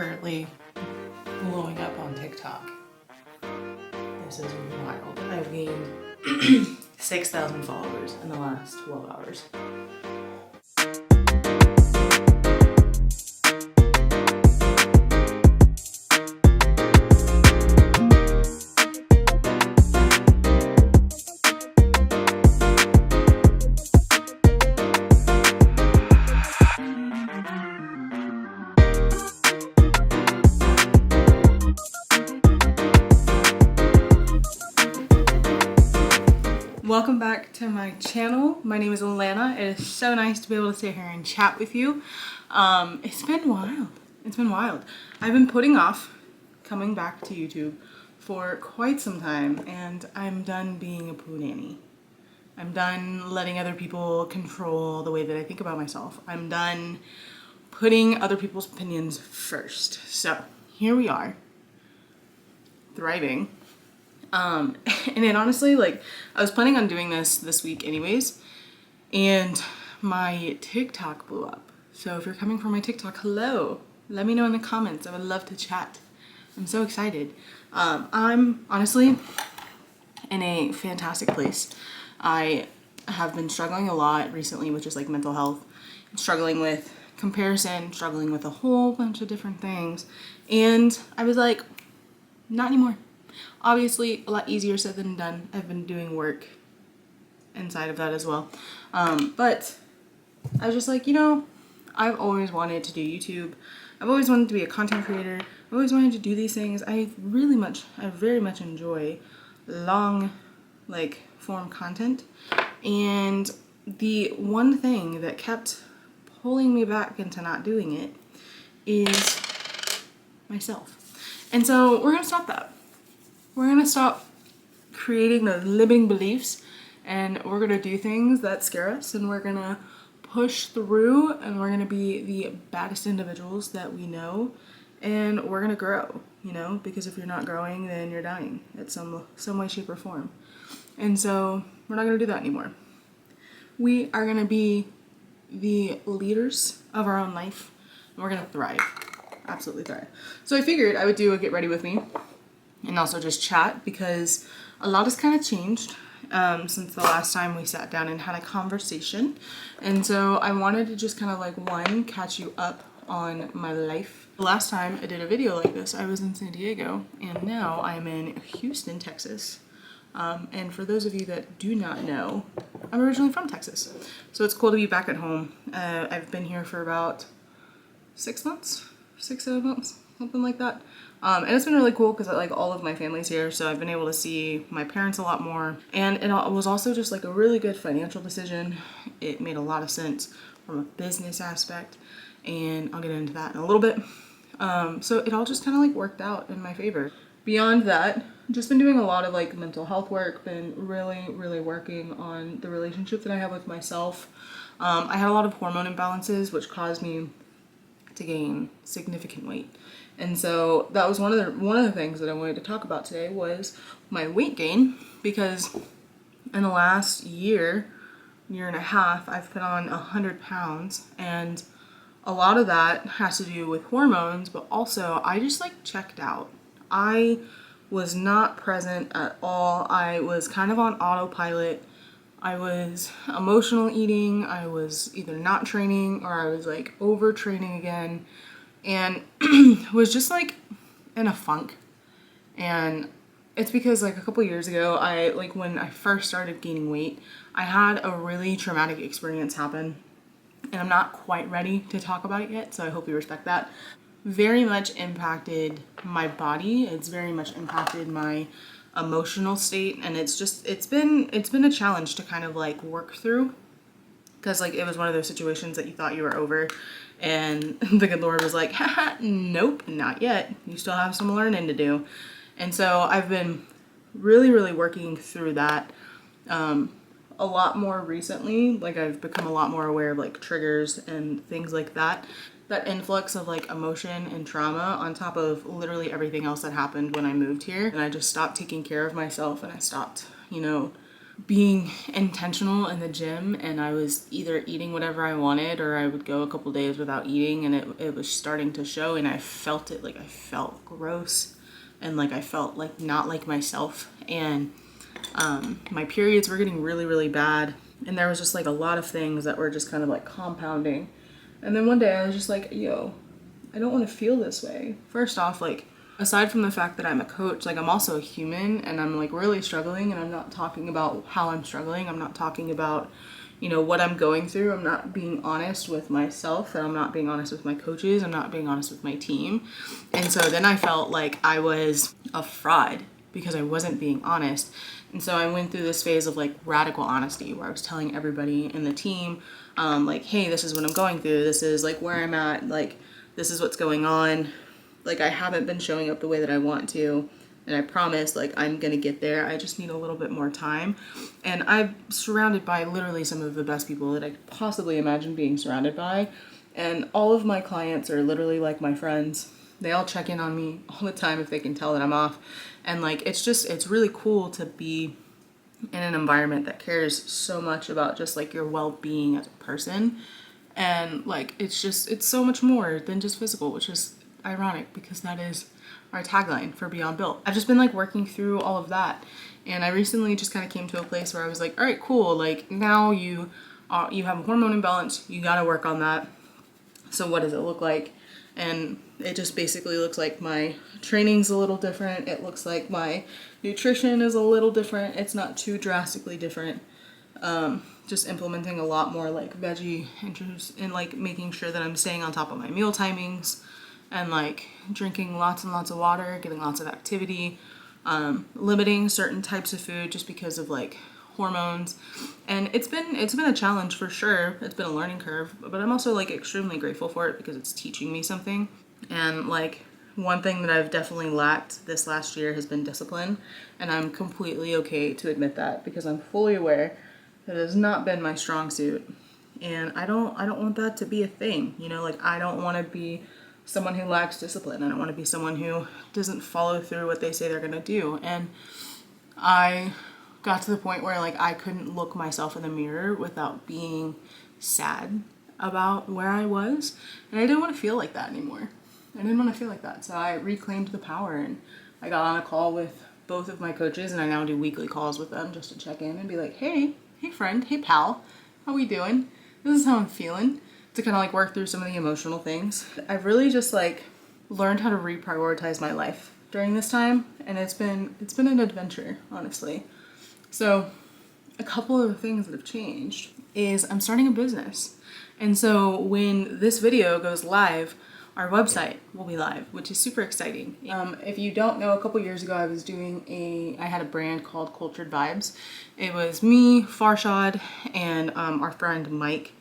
currently blowing up on TikTok. This is wild. I've gained 6,000 followers in the last 12 hours. Welcome back to my channel. My name is Alana. It is so nice to be able to sit here and chat with you. It's been wild. It's been wild. I've been putting off coming back to YouTube for quite some time, and I'm done being a poo nanny. I'm done letting other people control the way that I think about myself. I'm done putting other people's opinions first. So here we are, thriving. And it honestly, like, I was planning on doing this week anyways, and my TikTok blew up. So if you're coming from my TikTok, hello, let me know in the comments. I would love to chat. I'm so excited. I'm honestly in a fantastic place. I have been struggling a lot recently with just like mental health, struggling with comparison, struggling with a whole bunch of different things. And I was like, not anymore. Obviously, a lot easier said than done. I've been doing work inside of that as well. But I was just like, you know, I've always wanted to do YouTube. I've always wanted to be a content creator. I've always wanted to do these things. I very much enjoy long, like, form content. And the one thing that kept pulling me back into not doing it is myself. And so we're gonna stop that. We're gonna stop creating the limiting beliefs, and we're gonna do things that scare us, and we're gonna push through, and we're gonna be the baddest individuals that we know, and we're gonna grow, you know, because if you're not growing, then you're dying at some way, shape, or form. And so we're not gonna do that anymore. We are gonna be the leaders of our own life, and we're gonna thrive, absolutely thrive. So I figured I would do a get ready with me, and also just chat, because a lot has kind of changed since the last time we sat down and had a conversation. And so I wanted to just kind of like, one, catch you up on my life. The last time I did a video like this, I was in San Diego, and now I'm in Houston, Texas. And for those of you that do not know, I'm originally from Texas. So it's cool to be back at home. I've been here for about 6 months, 7 months, something like that. And it's been really cool because like all of my family's here, so I've been able to see my parents a lot more. And it was also just like a really good financial decision. It made a lot of sense from a business aspect, and I'll get into that in a little bit. So it all just kind of like worked out in my favor. Beyond that, just been doing a lot of like mental health work, been really working on the relationship that I have with myself. I had a lot of hormone imbalances, which caused me to gain significant weight. And so that was one of the things that I wanted to talk about today was my weight gain, because in the last year and a half, I've put on 100 pounds, and a lot of that has to do with hormones, but also I just like checked out. I was not present at all. I was kind of on autopilot. I was emotional eating. I was either not training or I was like overtraining again, and was just like in a funk. And it's because like a couple years ago, when I first started gaining weight, I had a really traumatic experience happen, and I'm not quite ready to talk about it yet, so I hope you respect that. Very much impacted my body. It's very much impacted my emotional state, and it's been a challenge to kind of like work through, because like it was one of those situations that you thought you were over, and the good Lord was like, haha, nope, not yet. You still have some learning to do. And so I've been really working through that a lot more recently. Like I've become a lot more aware of like triggers and things like that. That influx of like emotion and trauma on top of literally everything else that happened when I moved here. And I just stopped taking care of myself, and I stopped, you know, being intentional in the gym, and I was either eating whatever I wanted or I would go a couple days without eating, and it was starting to show, and I felt it. Like I felt gross and like I felt like not like myself, and my periods were getting really, really bad, and there was just like a lot of things that were just kind of like compounding. And then one day I was just like, yo, I don't want to feel this way. First off, like, aside from the fact that I'm a coach, like I'm also a human, and I'm like really struggling, and I'm not talking about how I'm struggling. I'm not talking about, you know, what I'm going through. I'm not being honest with myself, and I'm not being honest with my coaches. I'm not being honest with my team. And so then I felt like I was a fraud because I wasn't being honest. And so I went through this phase of like radical honesty where I was telling everybody in the team, like, hey, this is what I'm going through. This is like where I'm at. Like, this is what's going on. Like, I haven't been showing up the way that I want to. And I promise, like, I'm going to get there. I just need a little bit more time. And I'm surrounded by literally some of the best people that I could possibly imagine being surrounded by. And all of my clients are literally like my friends. They all check in on me all the time if they can tell that I'm off. And like, it's really cool to be in an environment that cares so much about just like your well-being as a person. And like, it's so much more than just physical, which is ironic because that is our tagline for Beyond Built. I've just been like working through all of that. And I recently just kind of came to a place where I was like, all right, cool. Like now you have a hormone imbalance. You got to work on that. So what does it look like? And it just basically looks like my training's a little different. It looks like my nutrition is a little different. It's not too drastically different. Just implementing a lot more like veggie interest and like making sure that I'm staying on top of my meal timings and like drinking lots and lots of water, getting lots of activity, limiting certain types of food just because of like hormones. And it's been a challenge for sure. It's been a learning curve, but I'm also like extremely grateful for it because it's teaching me something. And like one thing that I've definitely lacked this last year has been discipline, and I'm completely okay to admit that because I'm fully aware that it has not been my strong suit. And I don't want that to be a thing, you know, like I don't want to be someone who lacks discipline. I don't want to be someone who doesn't follow through what they say they're going to do. And I got to the point where like I couldn't look myself in the mirror without being sad about where I was. And I didn't want to feel like that anymore. I didn't want to feel like that. So I reclaimed the power, and I got on a call with both of my coaches, and I now do weekly calls with them just to check in and be like, hey friend, hey pal, how we doing? This is how I'm feeling, to kind of like work through some of the emotional things. I've really just like learned how to reprioritize my life during this time, and it's been an adventure, honestly. So a couple of the things that have changed is I'm starting a business. And so when this video goes live, our website will be live, which is super exciting. If you don't know, a couple years ago I had a brand called Cultured Vibes. It was me, Farshad, and our friend Mike.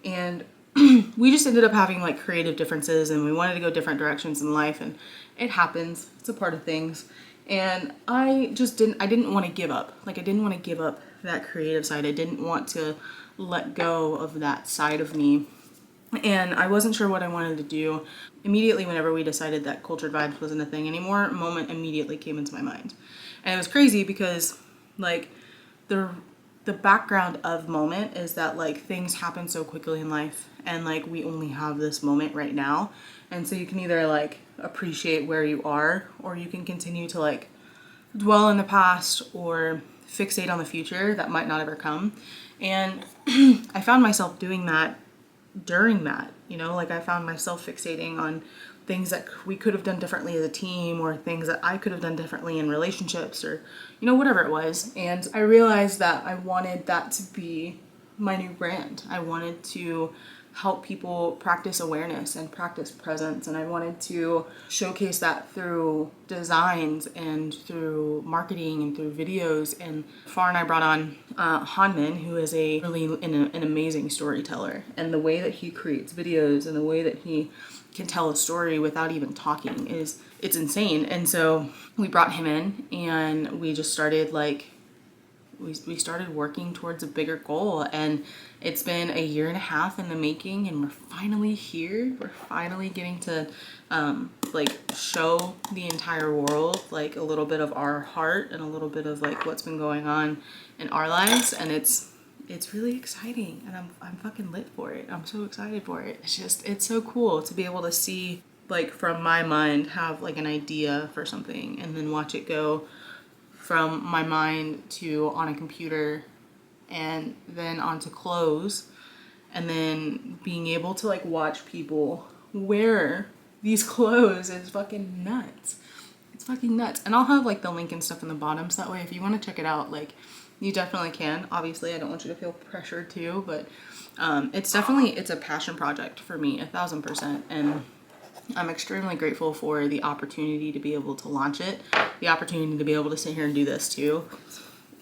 And we just ended up having like creative differences, and we wanted to go different directions in life, and it happens. It's a part of things. And I didn't want to give up. Like I didn't want to give up that creative side. I didn't want to let go of that side of me. And I wasn't sure what I wanted to do. Immediately, whenever we decided that Cultured Vibes wasn't a thing anymore, Moment immediately came into my mind. And it was crazy because like the background of Moment is that like things happen so quickly in life, and like we only have this moment right now. And so you can either like appreciate where you are, or you can continue to like dwell in the past or fixate on the future that might not ever come. And I found myself doing that during that, you know, like I found myself fixating on things that we could have done differently as a team, or things that I could have done differently in relationships, or, you know, whatever it was. And I realized that I wanted that to be my new brand. I wanted to help people practice awareness and practice presence, and I wanted to showcase that through designs and through marketing and through videos. And Far and I brought on Hanmin, who is an amazing storyteller, and the way that he creates videos and the way that he can tell a story without even talking it's insane. And so we brought him in, and we just started like we started working towards a bigger goal, and it's been a year and a half in the making, and we're finally here. We're finally getting to like show the entire world like a little bit of our heart and a little bit of like what's been going on in our lives, and it's really exciting, and I'm fucking lit for it. I'm so excited for it. It's so cool to be able to see, like, from my mind, have like an idea for something and then watch it go from my mind to on a computer and then onto clothes, and then being able to like watch people wear these clothes is fucking nuts. It's fucking nuts. And I'll have like the link and stuff in the bottom, so that way if you want to check it out, like, you definitely can. Obviously I don't want you to feel pressured to, but it's a passion project for me, 1000%, and I'm extremely grateful for the opportunity to be able to launch it, the opportunity to be able to sit here and do this too.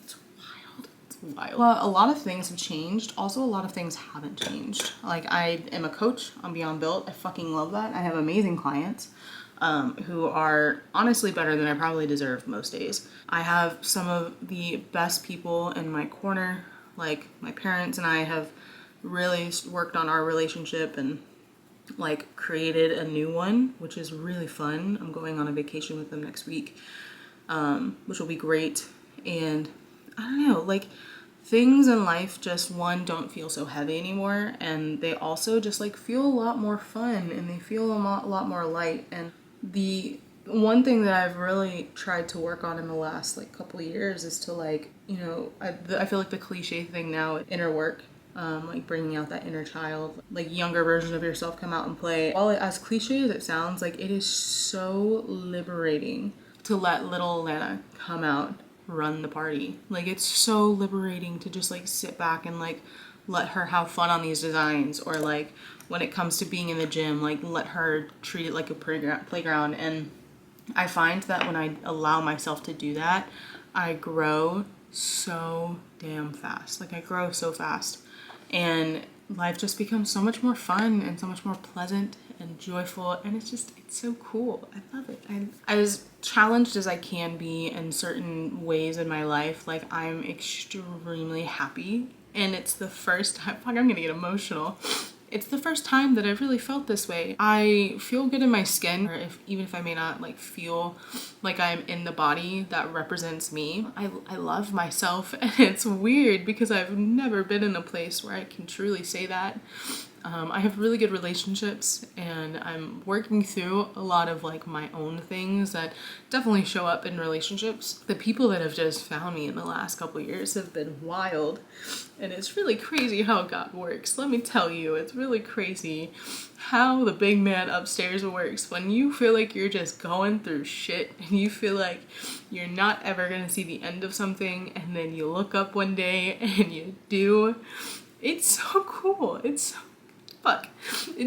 It's wild. It's wild. Well, a lot of things have changed. Also, a lot of things haven't changed. Like, I am a coach on Beyond Built. I fucking love that. I have amazing clients who are honestly better than I probably deserve most days. I have some of the best people in my corner. Like, my parents and I have really worked on our relationship and like created a new one, which is really fun. I'm going on a vacation with them next week, which will be great. And I don't know, like, things in life just, one, don't feel so heavy anymore, and they also just like feel a lot more fun, and they feel a lot more light. And the one thing that I've really tried to work on in the last like couple of years is to, like, you know, I feel like the cliche thing now, inner work. Like bringing out that inner child, like younger versions of yourself come out and play. While as cliche as it sounds, like, it is so liberating to let little Lana come out, run the party. Like, it's so liberating to just like sit back and like let her have fun on these designs, or like when it comes to being in the gym, like let her treat it like a playground. And I find that when I allow myself to do that, I grow so damn fast. Like, I grow so fast. And life just becomes so much more fun and so much more pleasant and joyful, and it's so cool. I love it. And as challenged as I can be in certain ways in my life, like, I'm extremely happy, and it's the first time, fuck, I'm gonna get emotional. It's the first time that I've really felt this way. I feel good in my skin, or even if I may not like feel like I'm in the body that represents me. I love myself, and it's weird because I've never been in a place where I can truly say that. I have really good relationships, and I'm working through a lot of like my own things that definitely show up in relationships. The people that have just found me in the last couple of years have been wild, and it's really crazy how God works. Let me tell you, it's really crazy how the big man upstairs works when you feel like you're just going through shit and you feel like you're not ever gonna see the end of something, and then you look up one day and you do. It's so cool. It's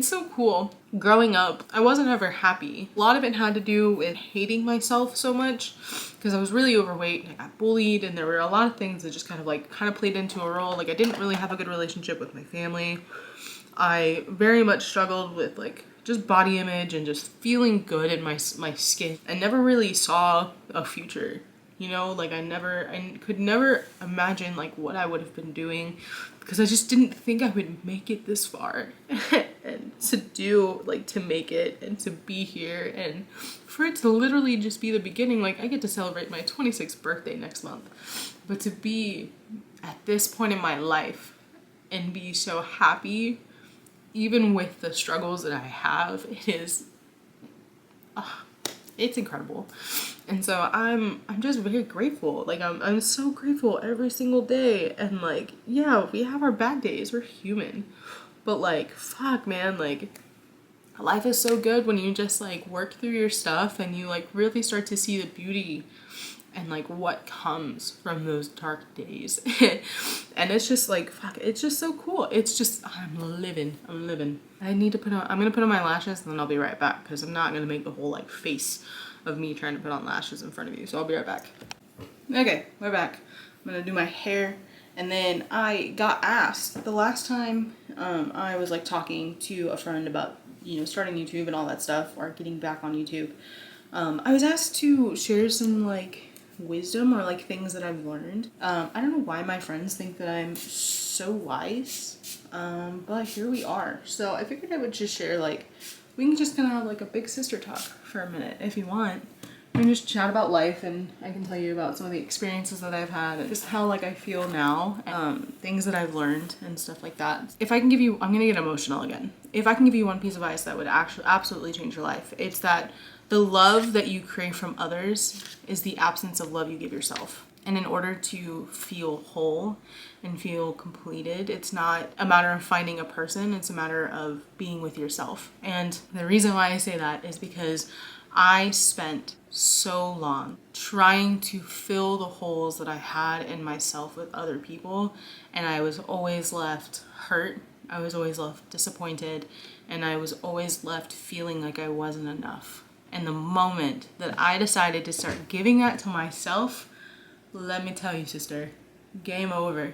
so cool. Growing up, I wasn't ever happy. A lot of it had to do with hating myself so much because I was really overweight and I got bullied, and there were a lot of things that just kind of played into a role. Like, I didn't really have a good relationship with my family. I very much struggled with like just body image and just feeling good in my skin. I never really saw a future. You know, like, I could never imagine like what I would have been doing, because I just didn't think I would make it this far. And to make it and to be here, and for it to literally just be the beginning. Like, I get to celebrate my 26th birthday next month, but to be at this point in my life and be so happy, even with the struggles that I have, it's incredible. And so I'm just very grateful. Like, I'm so grateful every single day. And like, yeah, we have our bad days. We're human. But like, fuck, man, like, life is so good when you just like work through your stuff and you like really start to see the beauty and like what comes from those dark days. And it's just like, fuck, it's just so cool. It's just, I'm living. I'm gonna put on my lashes, and then I'll be right back, because I'm not gonna make the whole like face of me trying to put on lashes in front of you. So I'll be right back. Okay, we're back. I'm gonna do my hair. And then I got asked the last time I was like talking to a friend about, you know, starting YouTube and all that stuff, or getting back on YouTube. I was asked to share some like wisdom or like things that I've learned. I don't know why my friends think that I'm so wise, but here we are. So I figured I would just share, like, we can just kind of have like a big sister talk for a minute if you want. We can just chat about life, and I can tell you about some of the experiences that I've had and just how like I feel now, things that I've learned and stuff like that. If I can give you, I'm gonna get emotional again. If I can give you one piece of advice that would actually absolutely change your life, it's that the love that you crave from others is the absence of love you give yourself. And in order to feel whole and feel completed, it's not a matter of finding a person, it's a matter of being with yourself. And the reason why I say that is because I spent so long trying to fill the holes that I had in myself with other people, and I was always left hurt, I was always left disappointed, and I was always left feeling like I wasn't enough. And the moment that I decided to start giving that to myself, let me tell you, sister, game over.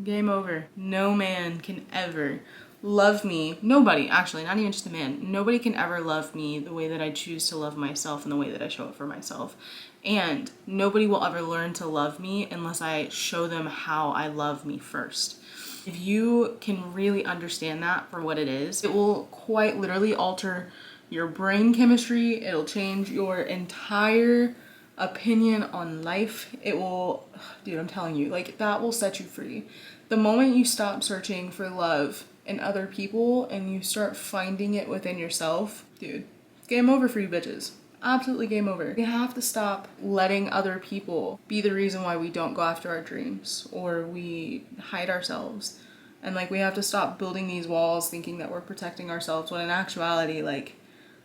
Game over. No man can ever love me. Nobody, actually, not even just a man. Nobody can ever love me the way that I choose to love myself and the way that I show up for myself. And nobody will ever learn to love me unless I show them how I love me first. If you can really understand that for what it is, it will quite literally alter your brain chemistry. It'll change your entire opinion on life. It will, dude, I'm telling you, like, that will set you free. The moment you stop searching for love in other people and you start finding it within yourself, dude, game over for you bitches. Absolutely game over. We have to stop letting other people be the reason why we don't go after our dreams or we hide ourselves. And like, we have to stop building these walls thinking that we're protecting ourselves, when in actuality, like,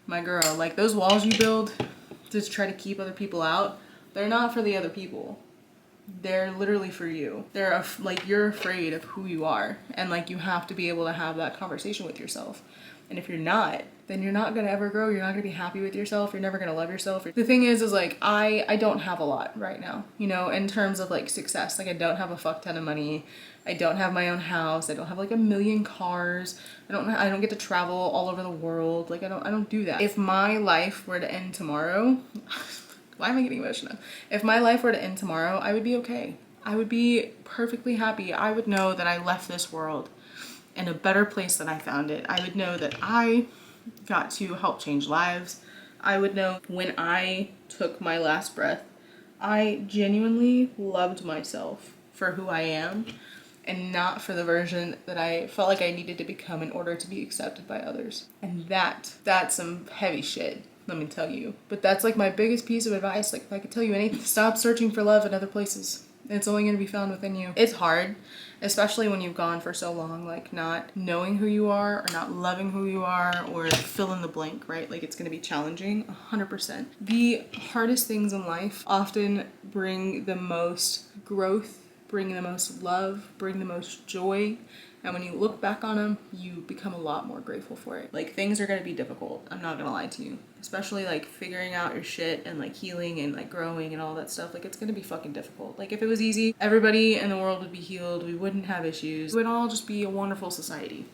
my girl, like, those walls you build to try to keep other people out, they're not for the other people. They're literally for you. They're like, you're afraid of who you are, and like, you have to be able to have that conversation with yourself. And if you're not, then you're not gonna ever grow. You're not gonna be happy with yourself. You're never gonna love yourself. The thing is like, I don't have a lot right now, you know, in terms of like success. Like, I don't have a fuck ton of money. I don't have my own house. I don't have like a million cars. I don't get to travel all over the world. Like, I don't do that. If my life were to end tomorrow, why am I getting emotional? If my life were to end tomorrow, I would be okay. I would be perfectly happy. I would know that I left this world in a better place than I found it. I would know that I got to help change lives. I would know when I took my last breath, I genuinely loved myself for who I am and not for the version that I felt like I needed to become in order to be accepted by others. And that's some heavy shit, let me tell you. But that's like my biggest piece of advice. Like, if I could tell you anything, stop searching for love in other places. It's only going to be found within you. It's hard, especially when you've gone for so long, like, not knowing who you are or not loving who you are, or fill in the blank, right? Like, it's going to be challenging, 100%. The hardest things in life often bring the most growth, bring the most love, bring the most joy. And when you look back on them, you become a lot more grateful for it. Like, things are going to be difficult. I'm not going to lie to you. Especially like figuring out your shit and like healing and like growing and all that stuff. Like, it's going to be fucking difficult. Like, if it was easy, everybody in the world would be healed. We wouldn't have issues. It would all just be a wonderful society.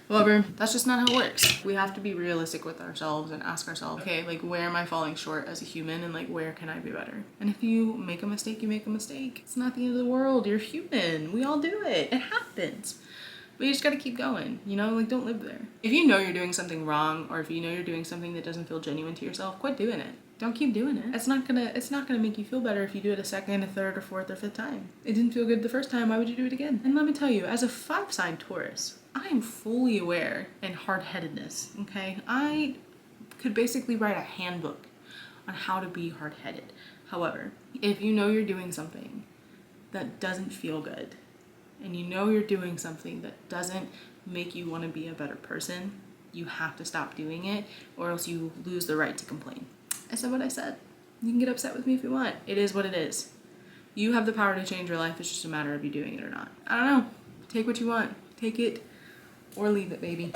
However, that's just not how it works. We have to be realistic with ourselves and ask ourselves, okay, like, where am I falling short as a human, and like, where can I be better? And if you make a mistake, you make a mistake. It's not the end of the world. You're human. We all do it. It happens. But you just gotta keep going, you know? Like, don't live there. If you know you're doing something wrong, or if you know you're doing something that doesn't feel genuine to yourself, quit doing it. Don't keep doing it. It's not gonna make you feel better if you do it a second, a third, or fourth, or fifth time. It didn't feel good the first time, why would you do it again? And let me tell you, as a 5-sign Taurus, I am fully aware in hard-headedness, okay? I could basically write a handbook on how to be hard-headed. However, if you know you're doing something that doesn't feel good, and you know you're doing something that doesn't make you want to be a better person, you have to stop doing it, or else you lose the right to complain. I said what I said. You can get upset with me if you want. It is what it is. You have the power to change your life. It's just a matter of you doing it or not. I don't know. Take what you want. Take it or leave it, baby.